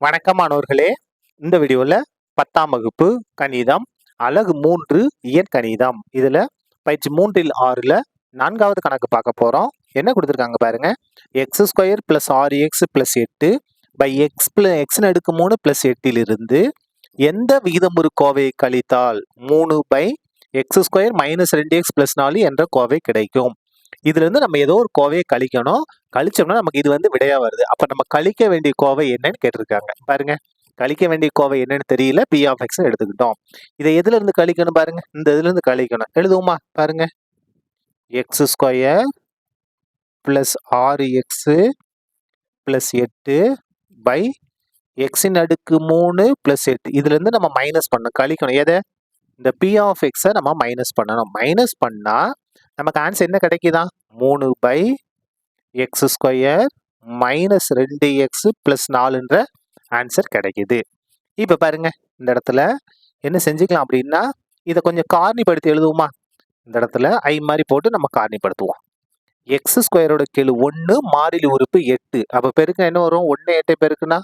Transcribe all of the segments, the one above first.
வணக்கம் மாணவர்களே. இந்த வீடியோவில் 10ஆம் வகுப்பு கணிதம் அலகு 3 இயற்கணிதம் இதில் பயிற்சி 3ல் 6ல் 4வது கணக்கு பார்க்க போகிறோம். என்ன கொடுத்துருக்காங்க பாருங்க. x² + 6x + 8 x அடுக்கு 3 + 8 எந்த விகிதமுறு கோவையை கழித்தால் 3/x² - 2x + 4 என்ற கோவை கிடைக்கும். இதுல இருந்து நம்ம ஏதோ ஒரு கோவையை கழிக்கணும். கழிச்சோம்னா நமக்கு இது விடையா வருது. அப்ப நம்ம கழிக்க வேண்டிய கோவை என்னன்னு கேட்டிருக்காங்க. பாருங்க, கழிக்க வேண்டிய கோவை என்னன்னு தெரியல. p(x) எடுத்துக்கிட்டோம். இதை எதுல இருந்து கழிக்கணும் பாருங்க. இந்த இதுல இருந்து கழிக்கணும். எழுதுவோமா பாருங்க. x² + 6x + 8 x அடுக்கு 3 + 8 இதுல இருந்து நம்ம மைனஸ் பண்ணணும், கழிக்கணும். எதை? இந்த p(x) நம்ம மைனஸ் பண்ணணும். மைனஸ் பண்ணா நமக்கு ஆன்சர் என்ன கிடைக்குதா? 3/x² - 2x + 4ன்ற ஆன்சர் கிடைக்குது. இப்ப பாருங்க, இந்த இடத்துல என்ன செஞ்சுக்கலாம் அப்படின்னா, இதை கொஞ்சம் காரணிப்படுத்தி எழுதுவோமா? இந்த இடத்துல ஐ மாதிரி போட்டு நம்ம காரணிப்படுத்துவோம். x² கெழு 1, மாறிலி உறுப்பு 8. அப்ப பெருக்க என்ன வரும்? 1 8 பெருக்குனா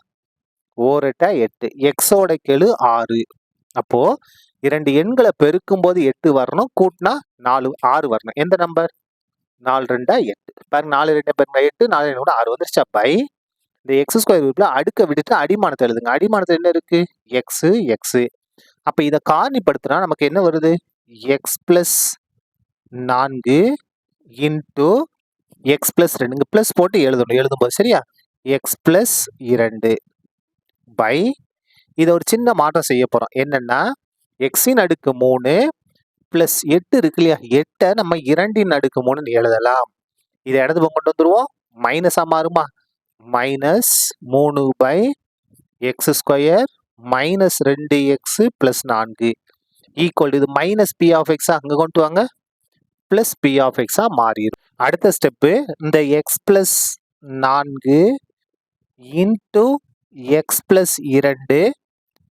1 8 8. x கெழு 6. அப்போ இரண்டு எண்களை பெருக்கும் போது 8 வரணும், கூட்டினா 6 வரணும். எந்த நம்பர்? 4 2 8. பாருங்க, 4 2 பெருங்க 8, 4 2 6 வந்துருச்சா? பை இந்த x² உறுப்புல அடுக்க விட்டுட்டு அடிமானத்தை எழுதுங்க. அடிமானத்தில் என்ன இருக்கு? x. அப்ப இதை காரணிப்படுத்தினா நமக்கு என்ன வருது? x + 4 into x + 2. பிளஸ் போட்டு எழுதணும். எழுதும்போது சரியா? x + 2 பை இதை ஒரு சின்ன மாற்றம் செய்ய போறோம். என்னன்னா, x அடுக்கு 3 + 8 இருக்கு இல்லையா? 8 நம்ம 2 அடுக்கு 3 எழுதலாம். இதை இடது பக்கம் கொண்டு வந்துருவோம். மைனஸா மாறுமா? -3/x² - 2x + 4 ஈக்குவல் இது -p(x) அங்க கொண்டு வாங்க, பிளஸ் p(x) மாறிடும். அடுத்த ஸ்டெப்பு, இந்த x + 4 இன்டு x + 2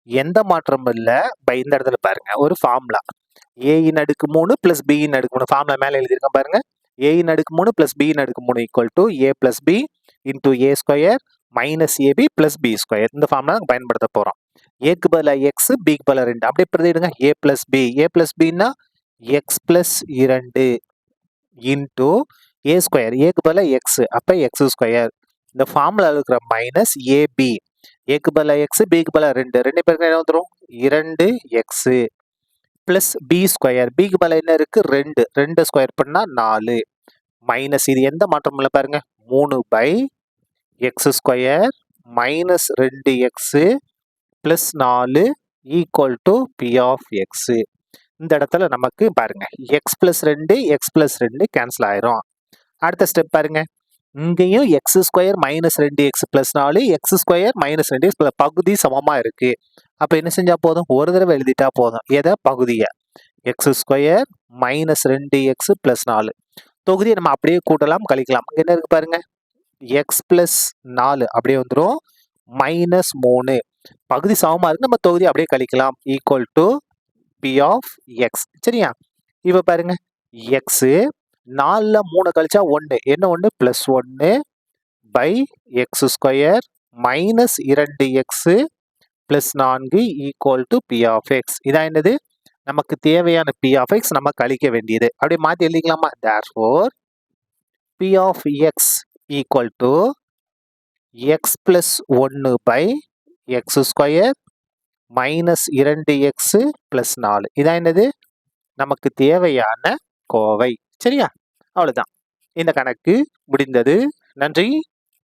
எந்த மாற்றமும் இல்ல. இந்த இடத்துல பாருங்க, ஒரு ஃபார்முலா. a அடுக்கு 3 + b அடுக்கு 3 ஃபார்முலா மேல எழுதியிருக்கேன் பாருங்க. a அடுக்கு 3 + b அடுக்கு 3 equal to a + b into a² - ab + b². இந்த ஃபார்முலா பயன்படுத்த போறோம். a-க்கு பதிலா x, b-க்கு பதிலா 2. அப்படியே பிரதிடுங்க. a + b. a + b-னா x + 2 into a². a-க்கு பதிலா x, அப்ப x². இந்த ஃபார்முலா இருக்கிற மைனஸ் ab. a-க்கு பதிலா x, b-க்கு பதிலா 2. 2 பேருக்கு என்ன வந்துரும்? 2x plus b². b-க்கு பதிலா என்ன இருக்கு? 2. 2 ஸ்கொயர் பண்ணா 4 மைனஸ் இது எந்த மாற்றமும் இல்லை பாருங்க. 3/x² - 2x + 4 equal to p(x). இந்த இடத்துல நமக்கு பாருங்க x + 2 x + 2 கேன்சல் ஆயிரும். அடுத்த ஸ்டெப் பாருங்க. இங்கேயும் x² - 2x + 4 x² - 2x பகுதி சமமா இருக்கு. அப்ப என்ன செஞ்சா போதும்? ஒரு தடவை எழுதிட்டா போதும். எதை? பகுதியை. x² - 2x + 4 தொகுதியை நம்ம அப்படியே கூட்டலாம், கழிக்கலாம். என்ன இருக்கு பாருங்க. x + 4 அப்படியே வந்துடும். -3 பகுதி சமமா இருக்கு, நம்ம தொகுதி அப்படியே கழிக்கலாம். Equal to p(x). சரியா? இப்ப பாருங்க, x 4ல 3 கழிச்சா 1. என்ன 1? +1 x² - 2x + 4 equal to p(x). இதான் என்னது? நமக்கு தேவையான p(x) நம்ம கழிக்க வேண்டியது. அப்படியே மாத்தி எழுதிக்கலாமா? therefore p(x) equal to x + 1/x² - 2x + 4. இதான் என்னது? நமக்கு தேவையான கோவை. சரியா? அவ்வளவுதான். இந்த கணக்கு முடிந்தது. நன்றி.